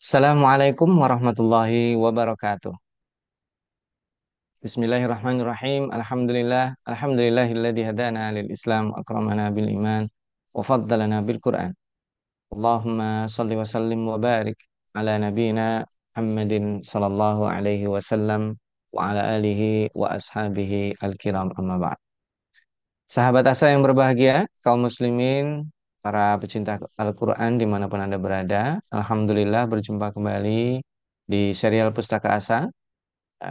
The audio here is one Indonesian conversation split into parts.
Assalamualaikum warahmatullahi wabarakatuh. Bismillahirrahmanirrahim. Alhamdulillah. Alhamdulillahilladzi hadana lil Islam akramana bil iman wa faddalana bil Qur'an. Allahumma salli wa sallim wa barik ala nabiyyina Muhammadin sallallahu alaihi wasallam wa ala alihi wa ashabihi al-kiram amma ba'd. Sahabat asa yang berbahagia, kaum muslimin, para pecinta Al-Quran dimanapun Anda berada, Alhamdulillah berjumpa kembali di serial Pustaka Asa,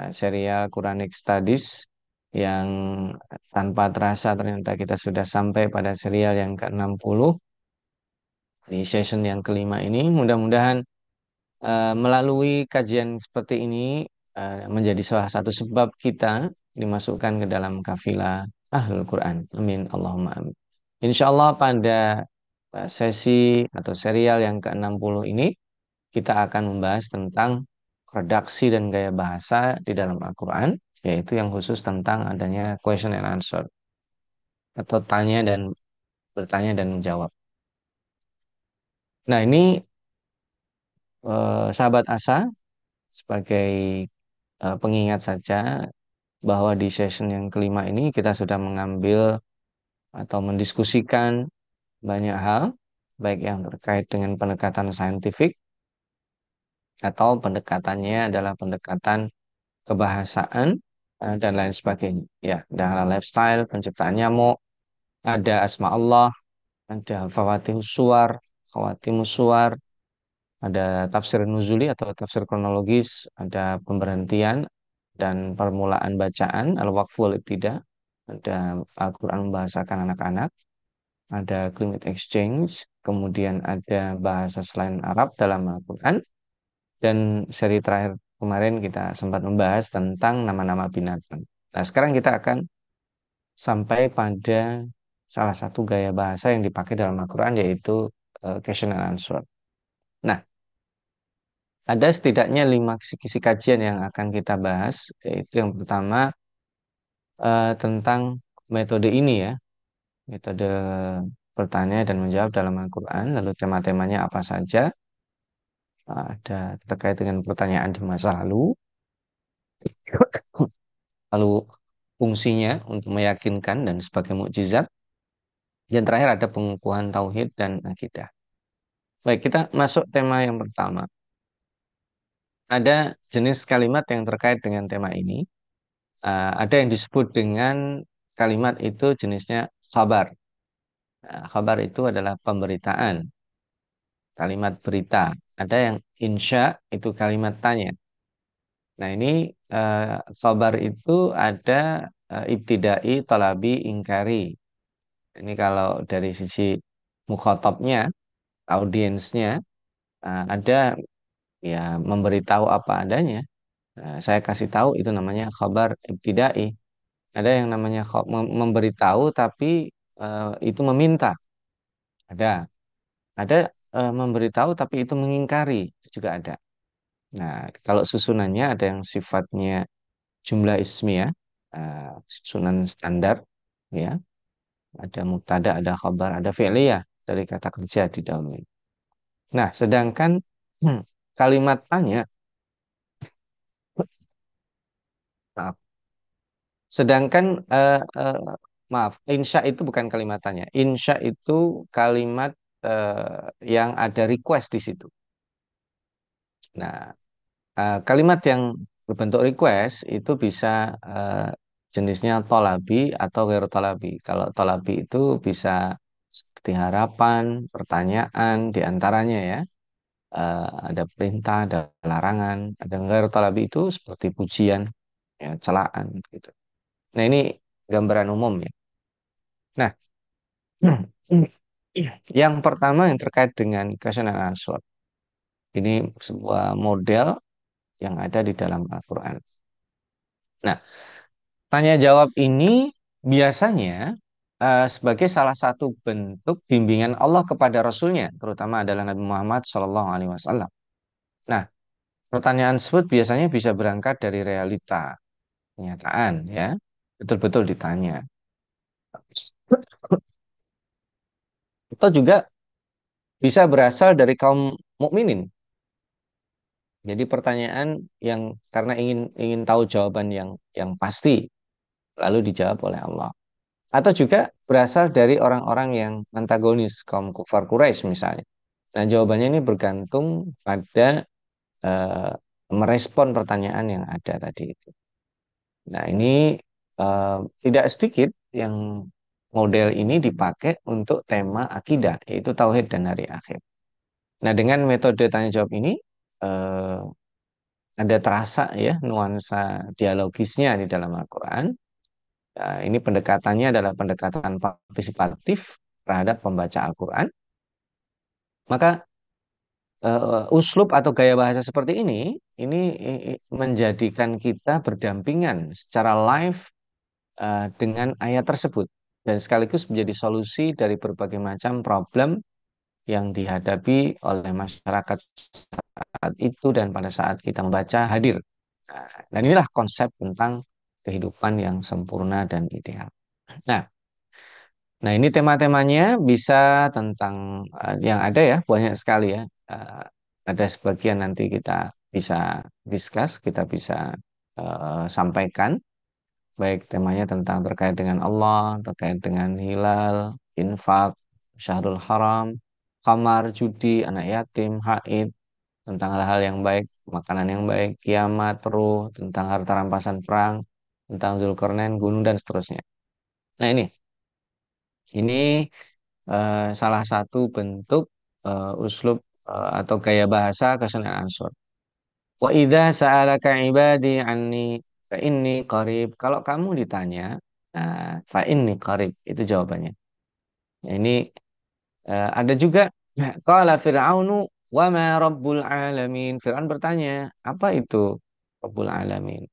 serial Quranic Studies yang tanpa terasa ternyata kita sudah sampai pada serial yang ke-60 di session yang kelima ini. Mudah-mudahan melalui kajian seperti ini menjadi salah satu sebab kita dimasukkan ke dalam kafilah Ahlul Quran. Amin. Allahumma amin. Insya Allah pada sesi atau serial yang ke-60 ini kita akan membahas tentang redaksi dan gaya bahasa di dalam Al-Quran, yaitu yang khusus tentang adanya question and answer atau tanya dan bertanya dan menjawab. Nah, ini sahabat Asa sebagai pengingat saja bahwa di session yang kelima ini kita sudah mengambil atau mendiskusikan banyak hal, baik yang terkait dengan pendekatan saintifik atau pendekatannya adalah pendekatan kebahasaan dan lain sebagainya. Ya, ada lifestyle, penciptaan nyamuk, ada asma Allah, ada fawatihus suwar, khawatimus suwar, ada tafsir nuzuli atau tafsir kronologis, ada pemberhentian dan permulaan bacaan, al-waqfu wal ibtida, ada Al-Quran membahasakan anak-anak, ada climate exchange, kemudian ada bahasa selain Arab dalam Al-Quran, dan seri terakhir kemarin kita sempat membahas tentang nama-nama binatang. Nah, sekarang kita akan sampai pada salah satu gaya bahasa yang dipakai dalam Al-Quran, yaitu question and answer. Nah, ada setidaknya 5 kisi-kisi kajian yang akan kita bahas, yaitu yang pertama tentang metode ini ya, metode bertanya dan menjawab dalam Al-Quran, lalu tema-temanya apa saja, ada terkait dengan pertanyaan di masa lalu, lalu fungsinya untuk meyakinkan dan sebagai mukjizat, dan terakhir ada pengukuhan tauhid dan akidah. Baik, kita masuk tema yang pertama. Ada jenis kalimat yang terkait dengan tema ini. Ada yang disebut dengan kalimat itu jenisnya khabar. Khabar itu adalah pemberitaan, kalimat berita. Ada yang insya itu kalimat tanya. Nah, ini eh, khabar itu ada ibtidai, talabi, ingkari. Ini kalau dari sisi mukhatabnya, audiensnya, ada ya memberitahu apa adanya. Saya kasih tahu itu namanya khabar ibtidai. Ada yang namanya memberitahu tapi itu meminta. Ada. Ada memberitahu tapi itu mengingkari. Itu juga ada. Nah, kalau susunannya ada yang sifatnya jumlah ismiyah, susunan standar, ya. Ada mubtada, ada khabar, ada fi'liyah dari kata kerja di dalamnya. Nah, sedangkan kalimat tanya, maaf, sedangkan maaf, insya itu bukan kalimat tanya. Insya itu kalimat yang ada request di situ. Nah, kalimat yang berbentuk request itu bisa eh, jenisnya tolabi atau wero tolabi. Kalau tolabi itu bisa seperti harapan, pertanyaan, diantaranya ya. Ada perintah, ada larangan, ada wero tolabi itu seperti pujian, ya, celaan gitu. Nah, ini gambaran umum ya. Nah, yang pertama yang terkait dengan question and answer. Ini sebuah model yang ada di dalam Al-Quran. Nah, tanya jawab ini biasanya sebagai salah satu bentuk bimbingan Allah kepada Rasulnya, terutama adalah Nabi Muhammad SAW. Nah, pertanyaan tersebut biasanya bisa berangkat dari realita, kenyataan, ya, betul-betul ditanya. Atau juga bisa berasal dari kaum mukminin, Jadi pertanyaan yang karena ingin ingin tahu jawaban yang pasti, lalu dijawab oleh Allah. Atau juga berasal dari orang-orang yang antagonis, kaum kufar Quraisy misalnya. Nah, jawabannya ini bergantung pada eh, merespon pertanyaan yang ada tadi itu. Nah, ini eh, tidak sedikit yang model ini dipakai untuk tema akidah, yaitu tauhid dan hari akhir. Nah, dengan metode tanya jawab ini eh, ada terasa ya nuansa dialogisnya di dalam Al-Quran. Ini pendekatannya adalah pendekatan partisipatif terhadap pembaca Al-Quran. Maka uslub atau gaya bahasa seperti ini menjadikan kita berdampingan secara live dengan ayat tersebut dan sekaligus menjadi solusi dari berbagai macam problem yang dihadapi oleh masyarakat saat itu dan pada saat kita membaca hadir. Dan inilah konsep tentang kehidupan yang sempurna dan ideal. Nah, nah ini tema-temanya bisa tentang yang ada ya banyak sekali ya. Eh, ada sebagian nanti kita bisa discuss, kita bisa sampaikan. Baik temanya tentang terkait dengan Allah, terkait dengan hilal, infak, syahrul haram, khamar, judi, anak yatim, haid, tentang hal-hal yang baik, makanan yang baik, kiamat, ruh, tentang harta rampasan perang, tentang Zulkarnain, gunung, dan seterusnya. Nah ini salah satu bentuk uslub atau gaya bahasa kesenian Ansor. Wa idza sa'alaka ibadi anni fa inni qarib. Kalau kamu ditanya, fa inni qarib itu jawabannya. Nah, ini ada juga qala fir'aunu wa ma rabbul alamin. Fir'aun bertanya, apa itu rabbul alamin?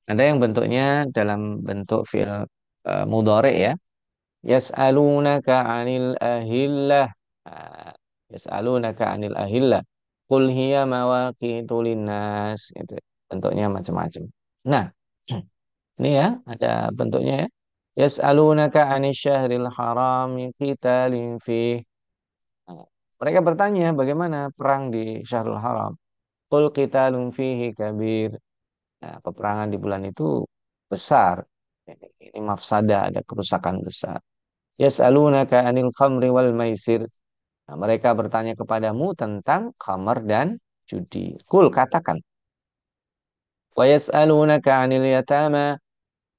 Ada yang bentuknya dalam bentuk fi'il mudhari ya. Yas'alunaka 'anil ahillah. Ah, Yas'alunaka 'anil ahillah. Qul hiya mawaqitu linnas. Itu bentuknya macam-macam. Nah, ini ya ada bentuknya ya. Yas'alunaka 'anil syahril haram qitalin fih. Nah, mereka bertanya bagaimana perang di Syahrul Haram. Qul qitalun fihi kabir. Nah, peperangan di bulan itu besar. Ini mafsadah, ada kerusakan besar. Yas'alunaka 'anil khamri wal maisir. Nah, mereka bertanya kepadamu tentang khamar dan judi. Kul katakan. Wa yas'alunaka 'anil yatama.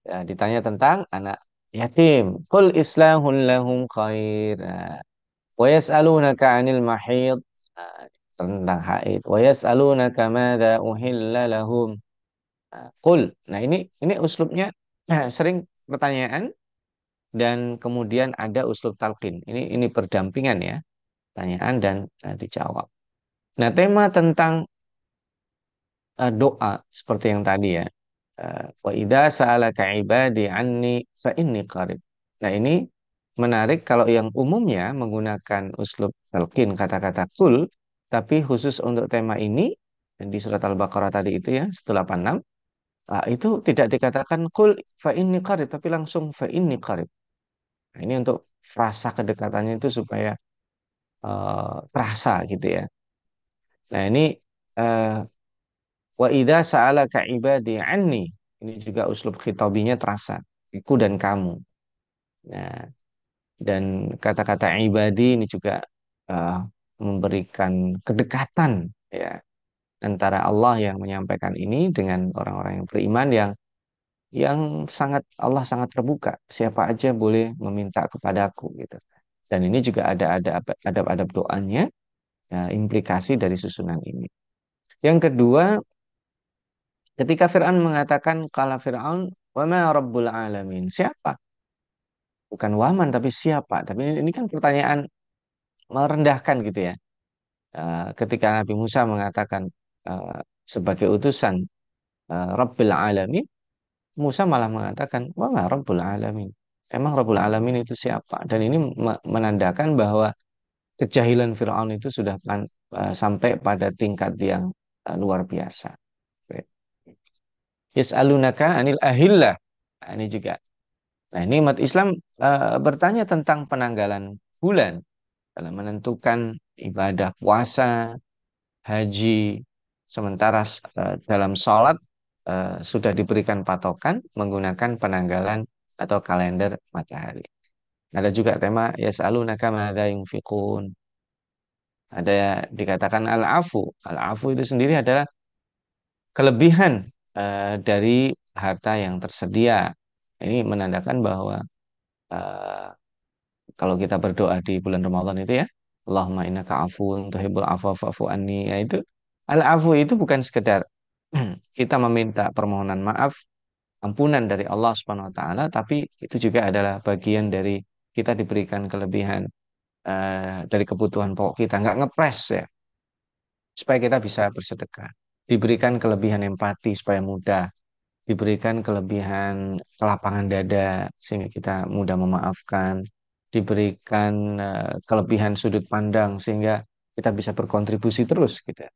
Ya, ditanya tentang anak yatim. Kul islahun lahum khair. Nah, wa yas'alunaka 'anil mahid. Nah, tentang haid. Wa yas'alunaka madza uhilla lahum. Nah, Kul. Nah, ini uslubnya sering pertanyaan dan kemudian ada uslub talqin. Ini berdampingan ya. Pertanyaan dan dijawab. Nah, tema tentang doa seperti yang tadi ya. Wa idza sa'alaka ibadi anni fa inni qarib. Nah, ini menarik kalau yang umumnya menggunakan uslub talqin kata-kata kul, tapi khusus untuk tema ini dan di surat Al-Baqarah tadi itu ya 186, itu tidak dikatakan kul fa inni qarib tapi langsung fa inni qarib. Nah, ini untuk frasa kedekatannya itu supaya terasa gitu ya. Nah, ini eh, wa idza sa'alaka ibadi anni. Ini juga uslub khitabinya terasa. Aku dan kamu. Nah, dan kata-kata ibadi ini juga eh, memberikan kedekatan ya antara Allah yang menyampaikan ini dengan orang-orang yang beriman yang sangat Allah sangat terbuka. Siapa aja boleh meminta kepadaku gitu. Dan ini juga ada adab-adab doanya, ya, implikasi dari susunan ini. Yang kedua, ketika Fir'aun mengatakan kala Fir'aun, wa ma rabbul alamin? Siapa? Bukan waman tapi siapa? Tapi ini kan pertanyaan merendahkan gitu ya. Ketika Nabi Musa mengatakan eh, sebagai utusan Rabbil alamin, Musa malah mengatakan, wa ma rabbul alamin? Emang Rabbul alamin itu siapa? Dan ini menandakan bahwa kejahilan Fir'aun itu sudah sampai pada tingkat yang luar biasa. Yas'alunaka anil ahillah. Nah, ini juga. Nah, ini umat Islam bertanya tentang penanggalan bulan dalam menentukan ibadah puasa, haji. Sementara dalam sholat sudah diberikan patokan menggunakan penanggalan atau kalender matahari. Ada juga tema yas'alunaka madza yunfiqun. Ada dikatakan al-afu. Al-afu itu sendiri adalah kelebihan dari harta yang tersedia. Ini menandakan bahwa eh, kalau kita berdoa di bulan Ramadan itu ya, Allahumma innaka afuwun tuhibbul afwa fa'fu anni. Ya itu al-afu itu bukan sekedar kita meminta permohonan maaf, ampunan dari Allah Subhanahu wa taala, tapi itu juga adalah bagian dari kita diberikan kelebihan dari kebutuhan pokok kita, nggak ngepres ya, supaya kita bisa bersedekah. Diberikan kelebihan empati supaya mudah, diberikan kelebihan kelapangan dada sehingga kita mudah memaafkan, diberikan kelebihan sudut pandang sehingga kita bisa berkontribusi terus gitu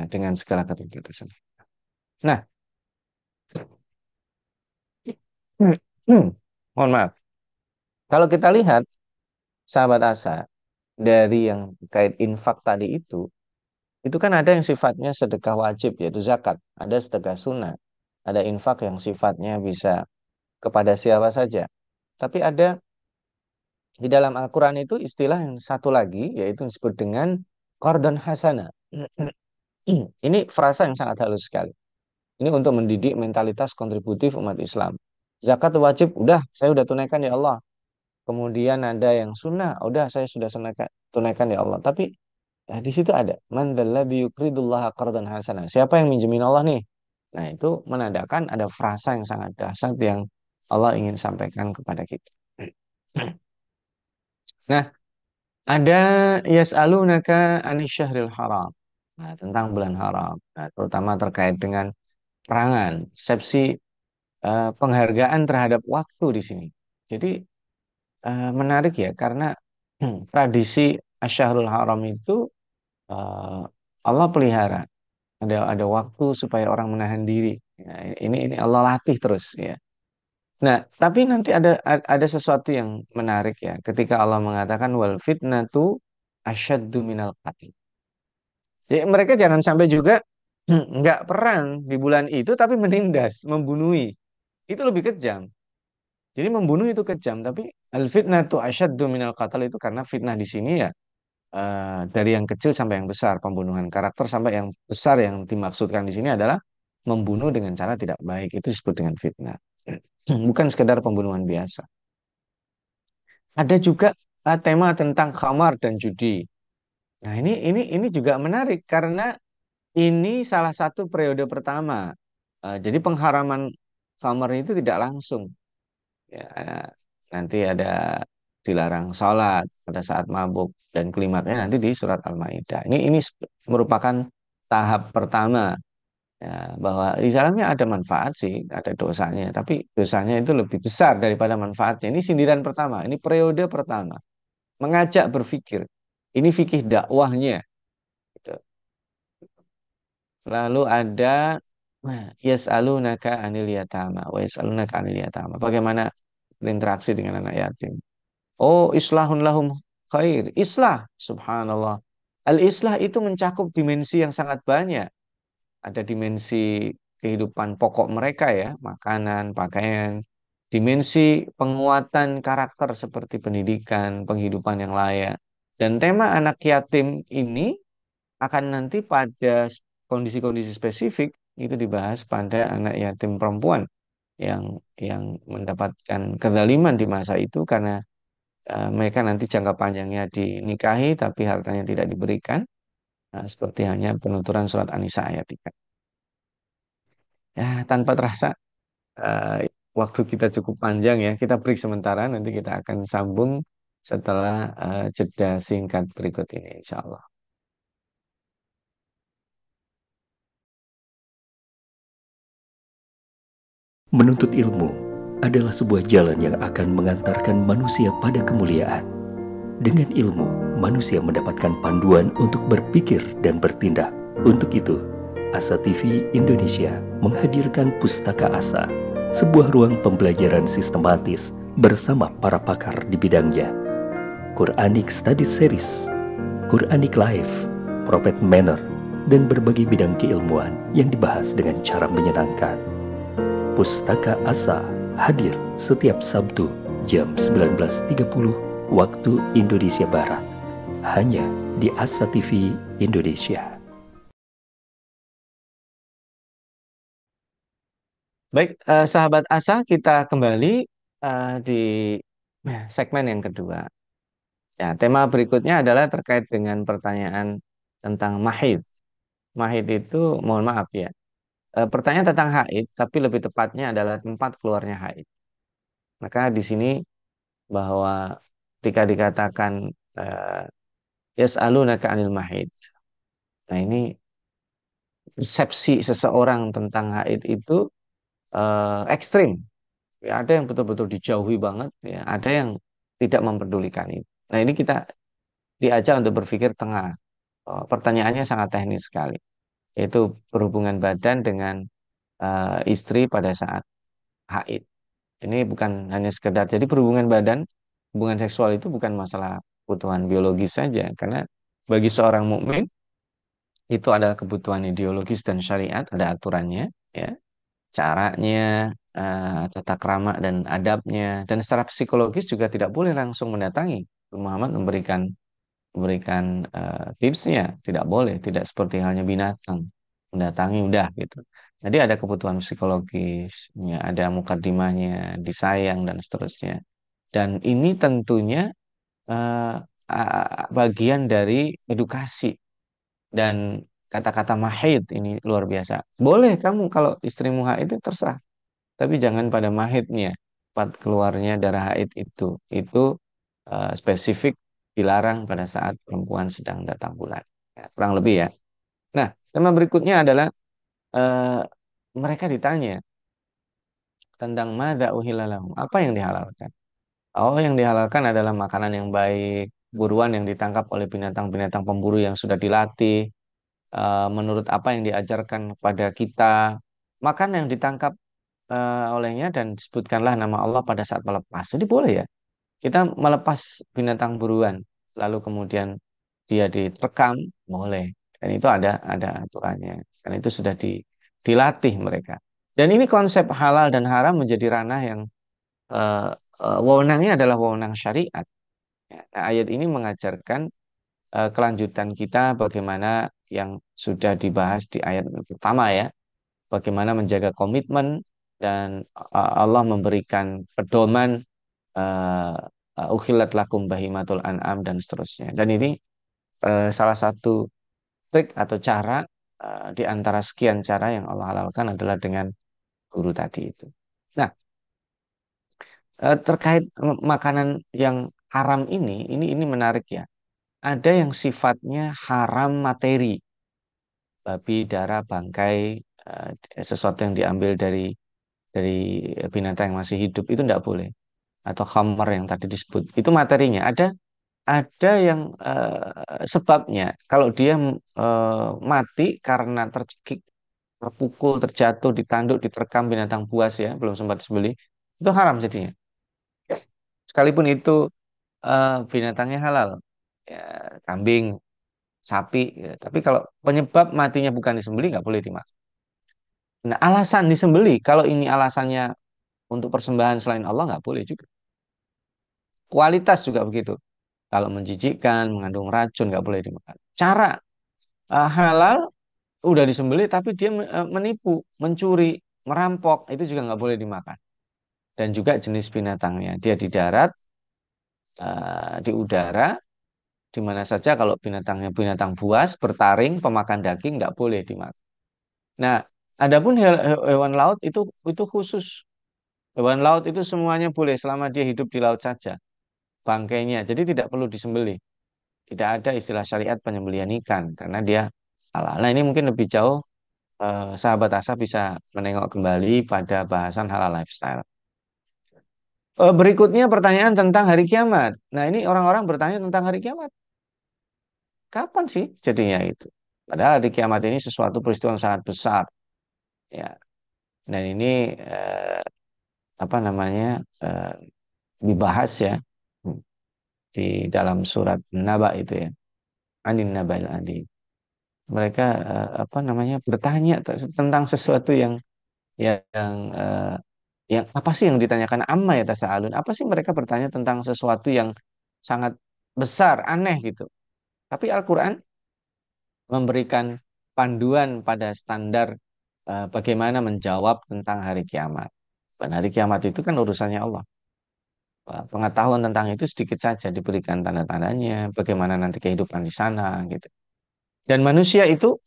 dengan segala keterbatasan. Nah, mohon maaf. Kalau kita lihat sahabat Asa dari yang terkait infak tadi itu kan ada yang sifatnya sedekah wajib yaitu zakat, ada sedekah sunnah, ada infak yang sifatnya bisa kepada siapa saja. Tapi ada di dalam Al-Quran itu istilah yang satu lagi, yaitu disebut dengan qardhan hasana. Ini frasa yang sangat halus sekali. Ini untuk mendidik mentalitas kontributif umat Islam. Zakat wajib, udah, saya udah tunaikan ya Allah. Kemudian ada yang sunnah, udah, saya sudah tunaikan ya Allah. Tapi di situ ada, man dzalladzi yuqridullaha qardan hasana. Siapa yang minjemin Allah nih? Nah, itu menandakan ada frasa yang sangat dahsyat yang Allah ingin sampaikan kepada kita. Nah, ada yas'alunaka anisyahril haram. Nah, tentang bulan haram. Nah, terutama terkait dengan perangan, persepsi penghargaan terhadap waktu di sini. Jadi menarik ya karena tradisi Asyahrul Haram itu eh, Allah pelihara. Ada waktu supaya orang menahan diri. Ya, ini Allah latih terus ya. Nah, tapi nanti ada sesuatu yang menarik ya ketika Allah mengatakan wal fitnatu asyaddu minal qatl. Jadi mereka jangan sampai juga nggak perang di bulan itu tapi menindas, membunuhi. Itu lebih kejam. Jadi membunuh itu kejam, tapi al fitnatu asyaddu minal qatl itu karena fitnah di sini ya dari yang kecil sampai yang besar, pembunuhan karakter sampai yang besar yang dimaksudkan di sini adalah membunuh dengan cara tidak baik itu disebut dengan fitnah. Bukan sekedar pembunuhan biasa. Ada juga tema tentang khamar dan judi. Nah, ini juga menarik karena ini salah satu periode pertama. Jadi pengharaman khamar itu tidak langsung. Ya, nanti ada dilarang sholat pada saat mabuk dan klimaknya nanti di surat Al-Maidah. Ini merupakan tahap pertama ya, bahwa di dalamnya ada manfaat sih, ada dosanya, tapi dosanya itu lebih besar daripada manfaatnya. Ini sindiran pertama, ini periode pertama, mengajak berpikir. Ini fikih dakwahnya. Gitu. Lalu ada yas'alunaka anil yatama wa yas'alunaka anil yatama. Bagaimana berinteraksi dengan anak yatim? Oh, islahun lahum khair. Islah, subhanallah. Al-islah itu mencakup dimensi yang sangat banyak. Ada dimensi kehidupan pokok mereka ya, makanan, pakaian, dimensi penguatan karakter seperti pendidikan, penghidupan yang layak. Dan tema anak yatim ini akan nanti pada kondisi-kondisi spesifik itu dibahas pada anak yatim perempuan yang mendapatkan kezaliman di masa itu karena mereka nanti jangka panjangnya dinikahi tapi hartanya tidak diberikan. Nah, seperti hanya penuturan surat An-Nisa ayat 3. Ya, tanpa terasa waktu kita cukup panjang ya. Kita break sementara, nanti kita akan sambung setelah jeda singkat berikut ini, insya Allah. Menuntut ilmu adalah sebuah jalan yang akan mengantarkan manusia pada kemuliaan. Dengan ilmu, manusia mendapatkan panduan untuk berpikir dan bertindak. Untuk itu, Asa TV Indonesia menghadirkan Pustaka Asa, sebuah ruang pembelajaran sistematis bersama para pakar di bidangnya. Quranic Study Series, Quranic Life, Prophet Manner, dan berbagai bidang keilmuan yang dibahas dengan cara menyenangkan. Pustaka Asa hadir setiap Sabtu jam 19.30 waktu Indonesia Barat, hanya di Asa TV Indonesia. Baik, sahabat Asa, kita kembali di segmen yang kedua. Ya, tema berikutnya adalah terkait dengan pertanyaan tentang mahid. Mahid itu, mohon maaf ya, pertanyaan tentang haid, tapi lebih tepatnya adalah tempat keluarnya haid. Maka di sini bahwa ketika dikatakan eh, yas'alunaka 'anil mahid. Nah, ini persepsi seseorang tentang haid itu ekstrim. Ya, ada yang betul-betul dijauhi banget, ya, ada yang tidak memperdulikan itu. Nah, ini kita diajak untuk berpikir tengah. Pertanyaannya sangat teknis sekali, yaitu berhubungan badan dengan istri pada saat haid. Ini bukan hanya sekedar, jadi berhubungan badan, hubungan seksual itu bukan masalah kebutuhan biologis saja, karena bagi seorang mukmin itu adalah kebutuhan ideologis dan syariat, ada aturannya, ya, caranya, tata krama dan adabnya, dan secara psikologis juga tidak boleh langsung mendatangi Muhammad memberikan memberikan tipsnya, tidak boleh, tidak seperti halnya binatang mendatangi udah gitu. Jadi ada kebutuhan psikologisnya, ada mukadimahnya, disayang dan seterusnya. Dan ini tentunya eh, bagian dari edukasi, dan kata-kata mahid ini luar biasa. Boleh kamu kalau istrimu haid itu terserah, tapi jangan pada mahidnya, tempat keluarnya darah haid itu. Itu spesifik dilarang pada saat perempuan sedang datang bulan. Ya, kurang lebih ya. Nah, tema berikutnya adalah eh, mereka ditanya tentang mada uhilalahum, apa yang dihalalkan. Oh, yang dihalalkan adalah makanan yang baik, buruan yang ditangkap oleh binatang-binatang pemburu yang sudah dilatih, menurut apa yang diajarkan kepada kita, makan yang ditangkap olehnya dan disebutkanlah nama Allah pada saat melepas. Jadi boleh ya, kita melepas binatang buruan, lalu kemudian dia diterkam, boleh. Dan itu ada aturannya. Dan itu sudah dilatih mereka. Dan ini konsep halal dan haram menjadi ranah yang eh, wewenangnya adalah wewenang syariat. Ya, nah, ayat ini mengajarkan kelanjutan kita bagaimana yang sudah dibahas di ayat pertama ya, bagaimana menjaga komitmen, dan Allah memberikan pedoman uh, ukhilat lakum bahimatul an'am dan seterusnya. Dan ini salah satu trik atau cara di antara sekian cara yang Allah halalkan adalah dengan guru tadi itu. Nah, terkait makanan yang haram ini menarik ya. Ada yang sifatnya haram materi, babi, darah, bangkai, sesuatu yang diambil dari binatang yang masih hidup itu tidak boleh. Atau khamar yang tadi disebut, itu materinya. Ada yang sebabnya. Kalau dia mati karena tercekik, terpukul, terjatuh, ditanduk, diterkam binatang buas ya, belum sempat disembelih, itu haram jadinya. Sekalipun itu binatangnya halal, ya, kambing, sapi, ya. Tapi kalau penyebab matinya bukan disembelih, nggak boleh dimakan. Nah, alasan disembelih, kalau ini alasannya untuk persembahan selain Allah, nggak boleh juga. Kualitas juga begitu. Kalau menjijikkan, mengandung racun, nggak boleh dimakan. Cara halal, udah disembelih, tapi dia menipu, mencuri, merampok, itu juga nggak boleh dimakan. Dan juga jenis binatangnya. Dia di darat, di udara, di mana saja. Kalau binatangnya binatang buas, bertaring, pemakan daging, nggak boleh dimakan. Nah, adapun hewan laut itu khusus. Hewan laut itu semuanya boleh selama dia hidup di laut saja. Bangkainya, jadi tidak perlu disembelih. Tidak ada istilah syariat penyembelihan ikan karena dia halal. Nah, ini mungkin lebih jauh, sahabat Asa bisa menengok kembali pada bahasan halal lifestyle. Berikutnya pertanyaan tentang hari kiamat. Nah, ini orang-orang bertanya tentang hari kiamat. Kapan sih jadinya itu? Padahal hari kiamat ini sesuatu peristiwa yang sangat besar. Ya, dan ini apa namanya eh, dibahas ya di dalam surat Naba itu ya. Anin Naba'il Adi. Mereka apa namanya bertanya tentang sesuatu yang yang apa sih yang ditanyakan amma ya tasaalun? Apa sih mereka bertanya tentang sesuatu yang sangat besar, aneh gitu. Tapi Al-Qur'an memberikan panduan pada standar bagaimana menjawab tentang hari kiamat. Dan hari kiamat itu kan urusannya Allah. Pengetahuan tentang itu sedikit saja diberikan tanda-tandanya, bagaimana nanti kehidupan di sana gitu. Dan manusia itu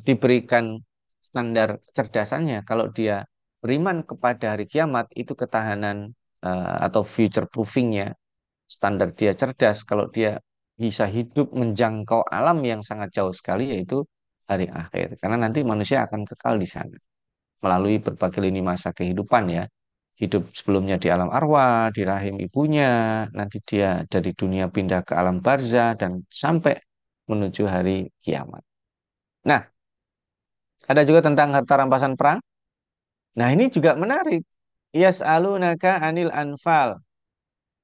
diberikan standar kecerdasannya. Kalau dia beriman kepada hari kiamat, itu ketahanan atau future proofingnya, standar dia cerdas. Kalau dia bisa hidup menjangkau alam yang sangat jauh sekali, yaitu hari akhir. Karena nanti manusia akan kekal di sana melalui berbagai lini masa kehidupan ya. Hidup sebelumnya di alam arwah, di rahim ibunya, nanti dia dari dunia pindah ke alam barzah dan sampai menuju hari kiamat. Nah, ada juga tentang harta rampasan perang. Nah, ini juga menarik. Yas'alunaka anil anfal.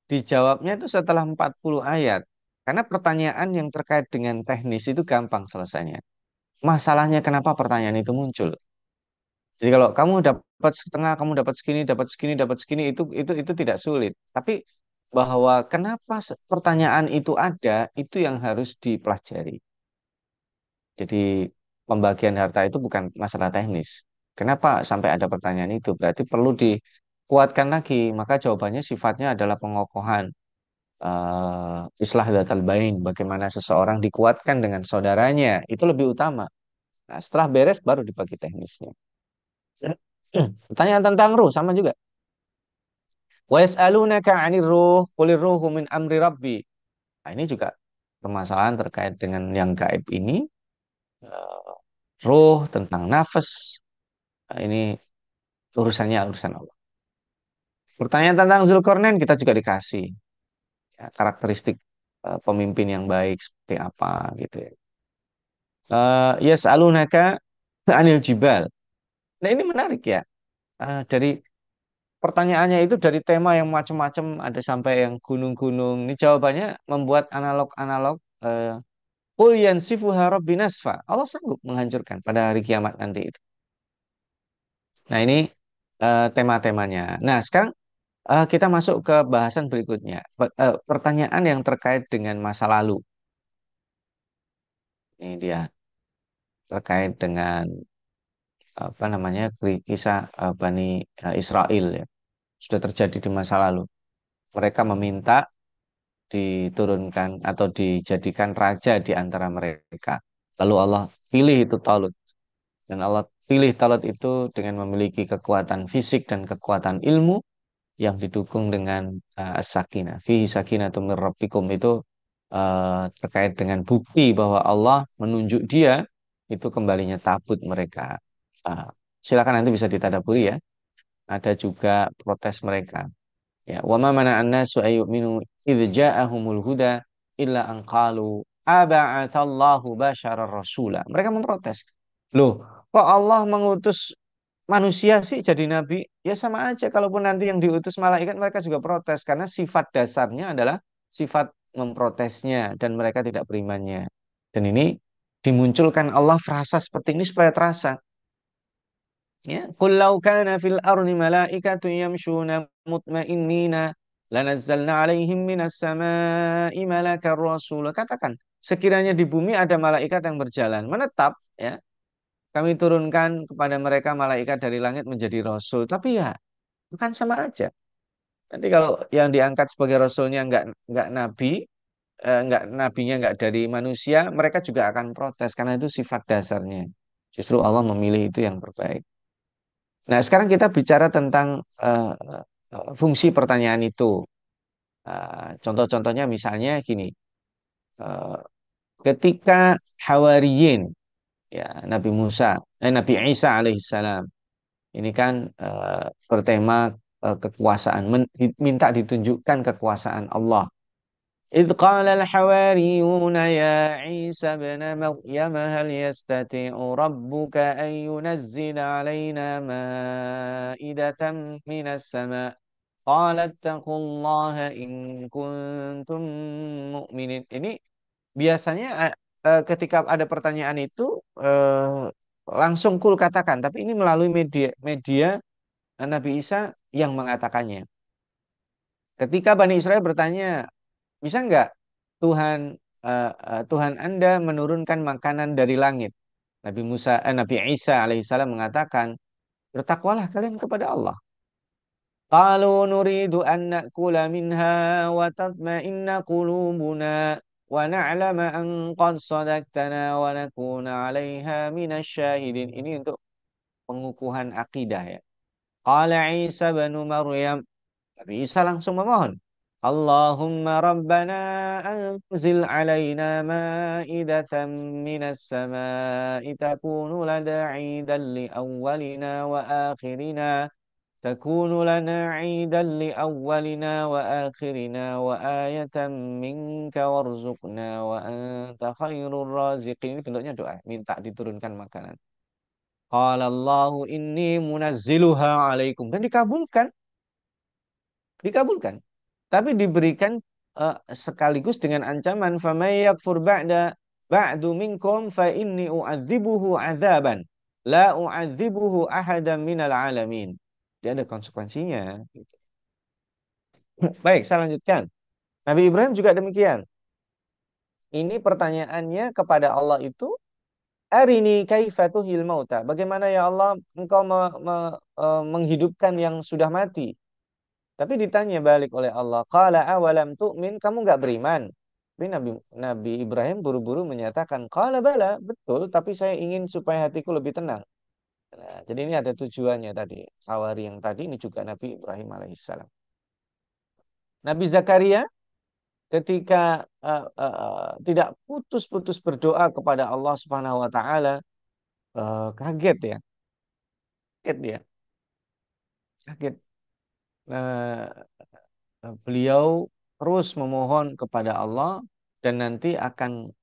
Dijawabnya itu setelah 40 ayat. Karena pertanyaan yang terkait dengan teknis itu gampang selesainya. Masalahnya kenapa pertanyaan itu muncul? Jadi kalau kamu dapat setengah, kamu dapat segini, dapat segini, dapat segini, itu tidak sulit. Tapi bahwa kenapa pertanyaan itu ada, itu yang harus dipelajari. Jadi pembagian harta itu bukan masalah teknis. Kenapa sampai ada pertanyaan itu? Berarti perlu dikuatkan lagi. Maka jawabannya sifatnya adalah pengokohan. Islah dzatal bain. Bagaimana seseorang dikuatkan dengan saudaranya. Itu lebih utama. Nah, setelah beres baru dibagi teknisnya. Pertanyaan tentang ruh sama juga. Wa yas'alunaka 'anir ruh, qulir ruhu min amri rabbi. Nah, ini juga permasalahan terkait dengan yang gaib ini, eh, ruh tentang nafas. Nah, ini urusannya urusan Allah. Pertanyaan tentang Zulkarnain kita juga dikasih ya, karakteristik pemimpin yang baik seperti apa gitu ya. Yas'alunaka 'anil jibal. Nah, ini menarik ya. Dari pertanyaannya itu dari tema yang macam-macam ada sampai yang gunung-gunung. Ini jawabannya membuat analog-analog qul yansifuha rabbi nasfa. Allah sanggup menghancurkan pada hari kiamat nanti itu. Nah, ini tema-temanya. Nah, sekarang kita masuk ke bahasan berikutnya. Pertanyaan yang terkait dengan masa lalu. Ini dia terkait dengan apa namanya kisah Bani Israel ya. Sudah terjadi di masa lalu. Mereka meminta diturunkan atau dijadikan raja di antara mereka. Lalu Allah pilih itu Talut. Dan Allah pilih Talut itu dengan memiliki kekuatan fisik dan kekuatan ilmu yang didukung dengan as-sakinah. Fihi sakinatu mir rabbikum itu terkait dengan bukti bahwa Allah menunjuk dia itu kembalinya tabut mereka. Uh, Silakan nanti bisa ditadaburi ya. Ada juga protes mereka. Ya, wa ma mana'an nasu ayyuminu idz ja'ahumul huda illa an qalu aba'atsallahu basyarar rasula. Mereka memprotes. Loh, kok Allah mengutus manusia sih jadi nabi? Ya sama aja kalaupun nanti yang diutus malaikat mereka juga protes karena sifat dasarnya adalah sifat memprotesnya dan mereka tidak berimannya. Dan ini dimunculkan Allah frasa seperti ini supaya terasa. Ya, qul law kana fil ardi malaikatun yamshuna mutmainnina lanazzalna alaihim minas samai malakan rasula. Katakan, sekiranya di bumi ada malaikat yang berjalan, menetap, ya, kami turunkan kepada mereka malaikat dari langit menjadi rasul. Tapi ya, bukan sama aja. Nanti kalau yang diangkat sebagai rasulnya nggak nabi, nggak nabinya nggak dari manusia, mereka juga akan protes karena itu sifat dasarnya. Justru Allah memilih itu yang terbaik. Nah, sekarang kita bicara tentang fungsi pertanyaan itu. Contoh-contohnya misalnya gini, eh, ketika Hawariyin, ya Nabi Musa, Nabi Isa alaihissalam, ini kan bertema kekuasaan, minta ditunjukkan kekuasaan Allah. إذ قال الحواريون يا عيسى ابن مريم هل يستطيع ربك أن ينزل علينا مائدة من السماء قال اتقوا الله إن kuntum mu'minin. Ini biasanya ketika ada pertanyaan itu langsung kul katakan, tapi ini melalui media Nabi Isa yang mengatakannya. Ketika Bani Israel bertanya, bisa nggak Tuhan Tuhan Anda menurunkan makanan dari langit? Nabi Isa alaihissalam mengatakan, bertakwalah kalian kepada Allah. Qalu nuridu an na'kula minha wa tatma'inna qulubuna wa na'lama an qad sadaqtana wa nakuna 'alaiha minasyahidin. Ini untuk pengukuhan akidah ya. Qala Isa bin Maryam. Nabi Isa langsung memohon. Allahumma rabbana anzil alaina ma'idatan minas sama'i takunu lana 'idan li awwalina wa akhirina تكون لنا عيدا لأولنا وآخرنا وآية منك وارزقنا وأنت خير الرازقين. Ini bentuknya doa, minta diturunkan makanan. Qala Allahu inni munazziluha alaikum. Dan dikabulkan, dikabulkan. Tapi diberikan sekaligus dengan ancaman famay yakfur ba'du minkum fa inni u'adzibuhu 'adzaban la u'adzibuhu ahadan minal alamin. Dia ada konsekuensinya. Baik, saya lanjutkan. Nabi Ibrahim juga demikian. Ini pertanyaannya kepada Allah itu, Arini kaifa tuhil mauta. Bagaimana ya Allah engkau menghidupkan yang sudah mati? Tapi ditanya balik oleh Allah, qala awalam tu'min, kamu nggak beriman? Tapi Nabi Ibrahim buru-buru menyatakan, qala bala, betul, tapi saya ingin supaya hatiku lebih tenang. Nah, jadi ini ada tujuannya tadi. Hawari yang tadi ini juga Nabi Ibrahim alaihissalam. Nabi Zakaria ketika tidak putus-putus berdoa kepada Allah Subhanahu wa taala, kaget ya. Kaget dia. Kaget. Eh, Beliau terus memohon kepada Allah dan nanti akan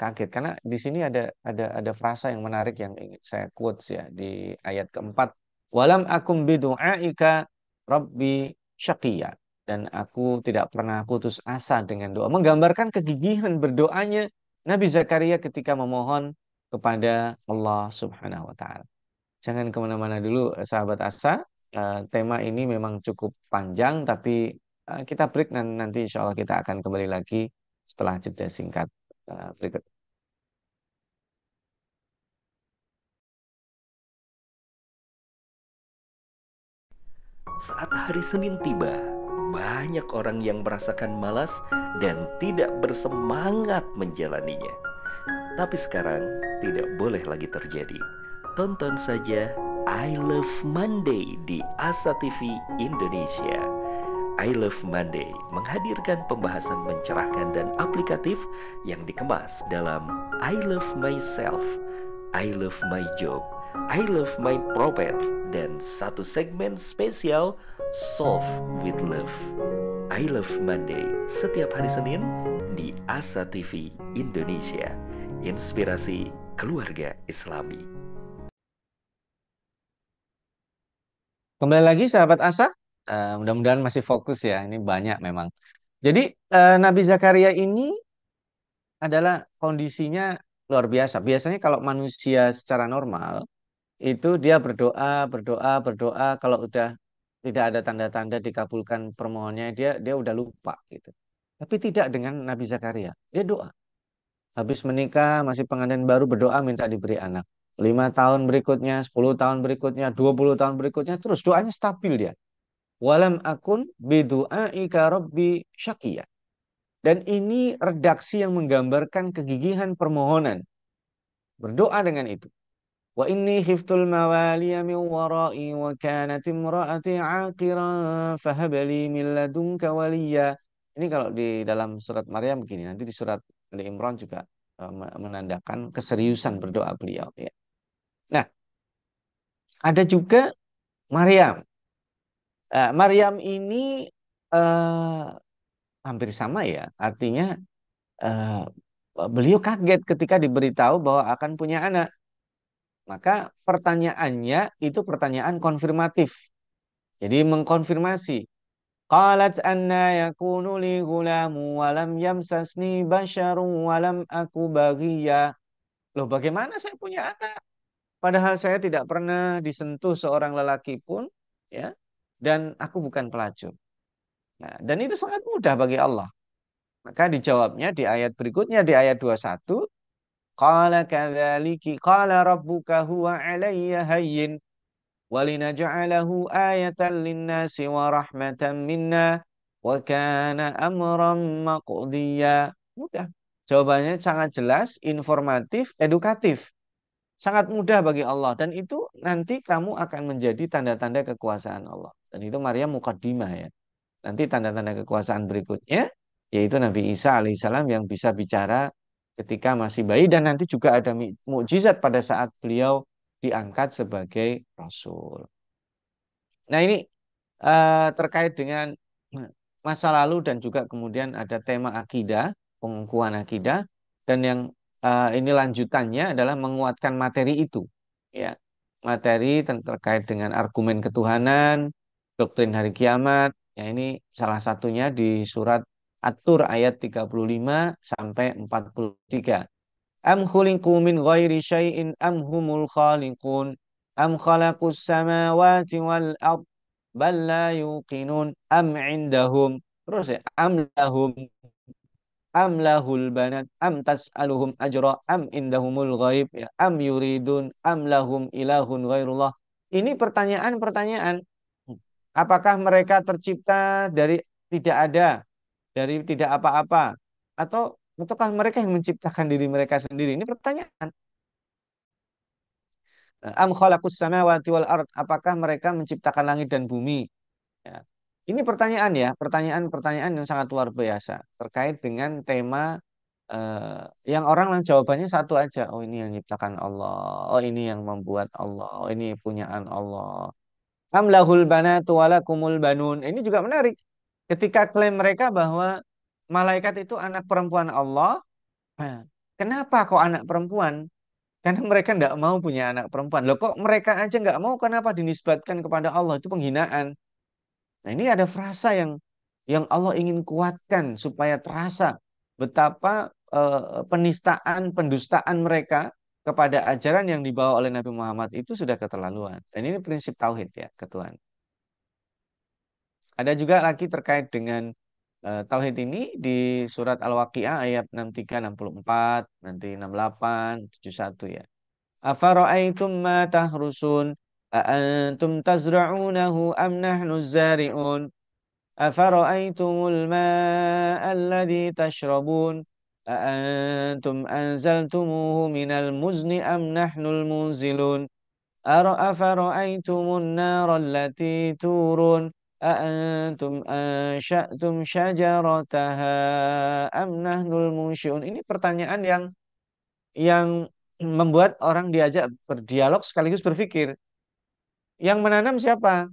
kaget karena di sini ada frasa yang menarik yang ingin saya quotes ya di ayat keempat. Walam akum bidu'aika rabbi syaqiyya. Dan aku tidak pernah putus asa dengan doa. Menggambarkan kegigihan berdoanya Nabi Zakaria ketika memohon kepada Allah Subhanahu wa Ta'ala. Jangan kemana-mana dulu, sahabat Asa. Tema ini memang cukup panjang, tapi kita break dan nanti insya Allah kita akan kembali lagi setelah jeda singkat berikut. Saat hari Senin tiba, banyak orang yang merasakan malas dan tidak bersemangat menjalaninya. Tapi sekarang tidak boleh lagi terjadi. Tonton saja I Love Monday di Asa TV Indonesia. I Love Monday menghadirkan pembahasan mencerahkan dan aplikatif yang dikemas dalam I Love Myself, I Love My Job, I Love My Prophet, dan satu segmen spesial Solve with Love. I Love Monday setiap hari Senin di Asa TV Indonesia. Inspirasi keluarga Islami. Kembali lagi sahabat Asa, mudah-mudahan masih fokus ya. Ini banyak memang. Jadi Nabi Zakaria ini adalah kondisinya luar biasa. Biasanya kalau manusia secara normal itu dia berdoa, berdoa, berdoa. Kalau udah tidak ada tanda-tanda dikabulkan permohonannya, dia udah lupa gitu. Tapi tidak dengan Nabi Zakaria. Dia doa. Habis menikah, masih pengantin baru berdoa minta diberi anak. 5 tahun berikutnya, 10 tahun berikutnya, 20 tahun berikutnya, terus doanya stabil dia. Walam akun bidu'aika rabbi syaqiyya. Dan ini redaksi yang menggambarkan kegigihan permohonan. Berdoa dengan itu. Wa inni khiftul mawaliya min wara'i wa kanat imra'ati 'aqiran fahabli min ladunka waliya. Ini kalau di dalam surat Maryam begini, nanti di surat Ali Imran juga menandakan keseriusan berdoa beliau ya. Nah, ada juga Maryam. Maryam ini eh, hampir sama ya, artinya eh, beliau kaget ketika diberitahu bahwa akan punya anak. Maka pertanyaannya itu pertanyaan konfirmatif. Jadi mengkonfirmasi. Qalat anna yakunu li ghulamu wa lam yamsasni basharun wa lam aku baghiya. Loh, bagaimana saya punya anak? Padahal saya tidak pernah disentuh seorang lelaki pun, ya, dan aku bukan pelacur. Nah, dan itu sangat mudah bagi Allah. Maka dijawabnya di ayat berikutnya, di ayat 21, qala kadzaliki qala rabbuka huwa alayya hayyin walinaj'alahu ayatan linnasi wa rahmatan minna wa kana amran maqdiya. Mudah. Jawabannya sangat jelas, informatif, edukatif. Sangat mudah bagi Allah dan itu nanti kamu akan menjadi tanda-tanda kekuasaan Allah. Dan itu Maryam mukaddimah ya. Nanti tanda-tanda kekuasaan berikutnya yaitu Nabi Isa alaihissalam yang bisa bicara ketika masih bayi dan nanti juga ada mukjizat pada saat beliau diangkat sebagai rasul. Nah, ini terkait dengan masa lalu dan juga kemudian ada tema akidah, pengukuhan akidah dan yang ini lanjutannya adalah menguatkan materi itu. Ya, materi terkait dengan argumen ketuhanan, doktrin hari kiamat. Ya, ini salah satunya di surat At-Tur ayat 35 sampai 43. Am khuliqu min ghairi syai'in am humul khaliqun am khalaqus samawati wal ard bal la yuqinun am indahum terus ya am lahul banat am tas'aluhum ajra am indahumul ghaib ya am yuridun am lahum ilahun ghairullah. Ini pertanyaan-pertanyaan. Apakah mereka tercipta dari tidak ada, dari tidak apa-apa, atau ataukah mereka yang menciptakan diri mereka sendiri? Ini pertanyaan. Am khalaqus samawati wal ard, apakah mereka menciptakan langit dan bumi? Ya. Ini pertanyaan ya, pertanyaan-pertanyaan yang sangat luar biasa terkait dengan tema yang orang yang jawabannya satu aja. Oh, ini yang menciptakan Allah. Oh, ini yang membuat Allah. Oh, ini punyaan Allah. Am lahul banatu walakumul banun. Ini juga menarik. Ketika klaim mereka bahwa malaikat itu anak perempuan Allah, nah, kenapa kok anak perempuan? Karena mereka tidak mau punya anak perempuan. Loh, kok mereka aja nggak mau, kenapa dinisbatkan kepada Allah? Itu penghinaan. Nah, ini ada frasa yang Allah ingin kuatkan supaya terasa betapa penistaan, pendustaan mereka kepada ajaran yang dibawa oleh Nabi Muhammad itu sudah keterlaluan. Dan ini prinsip tauhid ya, ke Tuhan. Ada juga lagi terkait dengan tauhid ini di surat Al-Waqiah ayat 63, 64, nanti 68, 71 ya. Afara'aitum ma tahrusun a'antum tazra'unahu am nahnu zari'un afara'aitumul ma'a alladhi tashrabun a'antum anzaltumuhu minal muzni am nahnul munzilun أفرأيتم النار التي تورون أأنتم أنشأتم شجرتها أم نحن المنشئون. Ini pertanyaan yang membuat orang diajak berdialog sekaligus berpikir. Yang menanam siapa?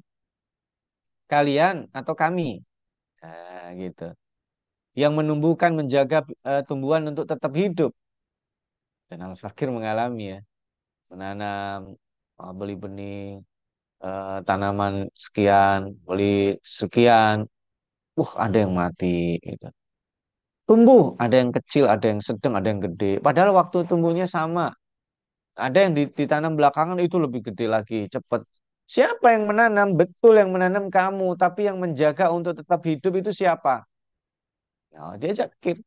Kalian atau kami? Nah, gitu. Yang menumbuhkan, menjaga tumbuhan untuk tetap hidup. Dan Al-Fakir mengalami ya, menanam, beli benih, tanaman sekian, beli sekian, ada yang mati gitu. Tumbuh, ada yang kecil, ada yang sedang, ada yang gede. Padahal waktu tumbuhnya sama. Ada yang ditanam belakangan itu lebih gede lagi, cepat. Siapa yang menanam? Betul yang menanam kamu, tapi yang menjaga untuk tetap hidup itu siapa? Nah, diajak pikir.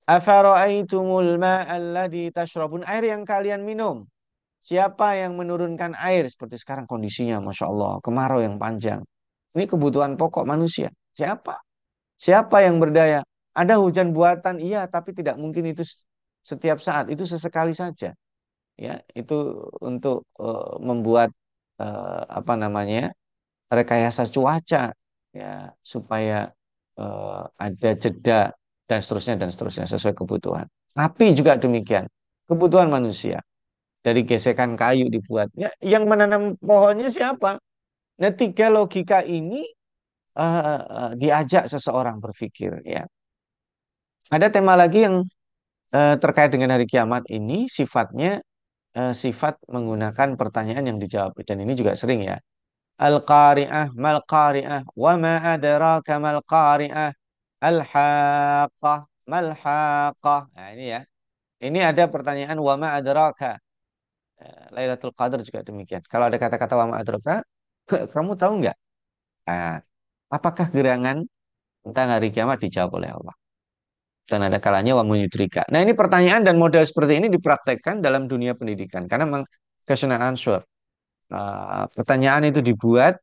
Afara'aitumul ma'alladzi tashrabun, air yang kalian minum. Siapa yang menurunkan air seperti sekarang kondisinya, Masya Allah, kemarau yang panjang. Ini kebutuhan pokok manusia. Siapa? Siapa yang berdaya? Ada hujan buatan, iya, tapi tidak mungkin itu setiap saat. Itu sesekali saja. Ya, itu untuk membuat apa namanya rekayasa cuaca, ya, supaya ada jeda dan seterusnya sesuai kebutuhan. Api juga demikian, kebutuhan manusia. Dari gesekan kayu dibuatnya, yang menanam pohonnya siapa? Nah, tiga logika ini diajak seseorang berpikir. Ya, ada tema lagi yang terkait dengan hari kiamat ini sifatnya sifat menggunakan pertanyaan yang dijawab dan ini juga sering ya. Al-qari'ah, mal qari'ah, wa ma adraka mal qari'ah, al-haqqah, mal haqqah. Nah, ini ya. Ini ada pertanyaan wa ma adraka. Lailatul Qadar juga demikian. Kalau ada kata-kata wa ma adraka, kamu tahu nggak? Nah, apakah gerangan tentang hari kiamat dijawab oleh Allah? Dan ada kalanya wa yudrika. Nah, ini pertanyaan dan model seperti ini dipraktekkan dalam dunia pendidikan karena memang question and answer. Pertanyaan itu dibuat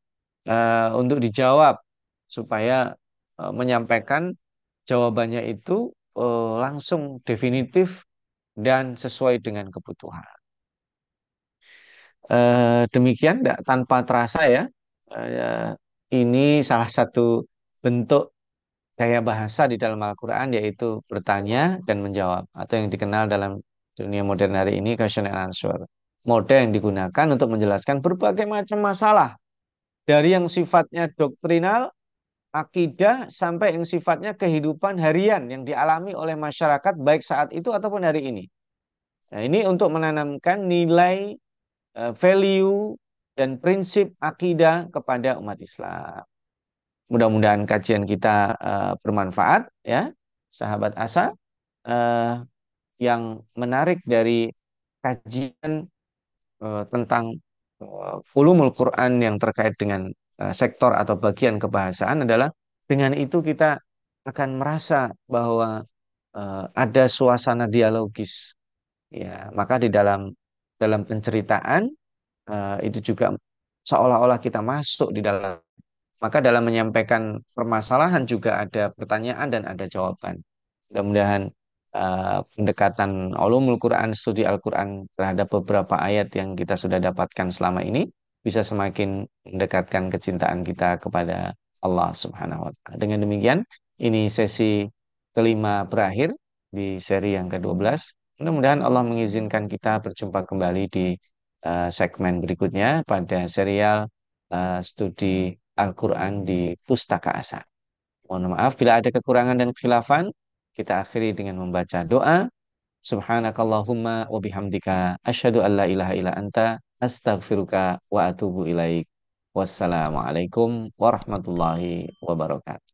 untuk dijawab supaya menyampaikan jawabannya itu langsung definitif dan sesuai dengan kebutuhan. Demikian tanpa terasa ya. Eh, ini salah satu bentuk gaya bahasa di dalam Al-Quran yaitu bertanya dan menjawab atau yang dikenal dalam dunia modern hari ini question and answer. Mode yang digunakan untuk menjelaskan berbagai macam masalah dari yang sifatnya doktrinal, akidah sampai yang sifatnya kehidupan harian yang dialami oleh masyarakat baik saat itu ataupun hari ini. Nah, ini untuk menanamkan nilai, value dan prinsip akidah kepada umat Islam. Mudah-mudahan kajian kita bermanfaat ya, sahabat Asa. Eh, yang menarik dari kajian tentang ulumul Quran yang terkait dengan sektor atau bagian kebahasaan adalah dengan itu kita akan merasa bahwa ada suasana dialogis. Ya, maka di dalam penceritaan itu juga seolah-olah kita masuk di dalam. Maka dalam menyampaikan permasalahan juga ada pertanyaan dan ada jawaban. Mudah-mudahan pendekatan ulumul Quran, studi Al-Quran terhadap beberapa ayat yang kita sudah dapatkan selama ini bisa semakin mendekatkan kecintaan kita kepada Allah Subhanahu wa taala. Dengan demikian, ini sesi kelima berakhir di seri yang ke-12. Mudah-mudahan Allah mengizinkan kita berjumpa kembali di segmen berikutnya pada serial studi Al-Quran di Pustaka Asa. Mohon maaf bila ada kekurangan dan khilafan. Kita akhiri dengan membaca doa. Subhanakallahumma wa bihamdika asyhadu an la ilaha illa anta astaghfiruka wa atubu ilaik. Wassalamualaikum warahmatullahi wabarakatuh.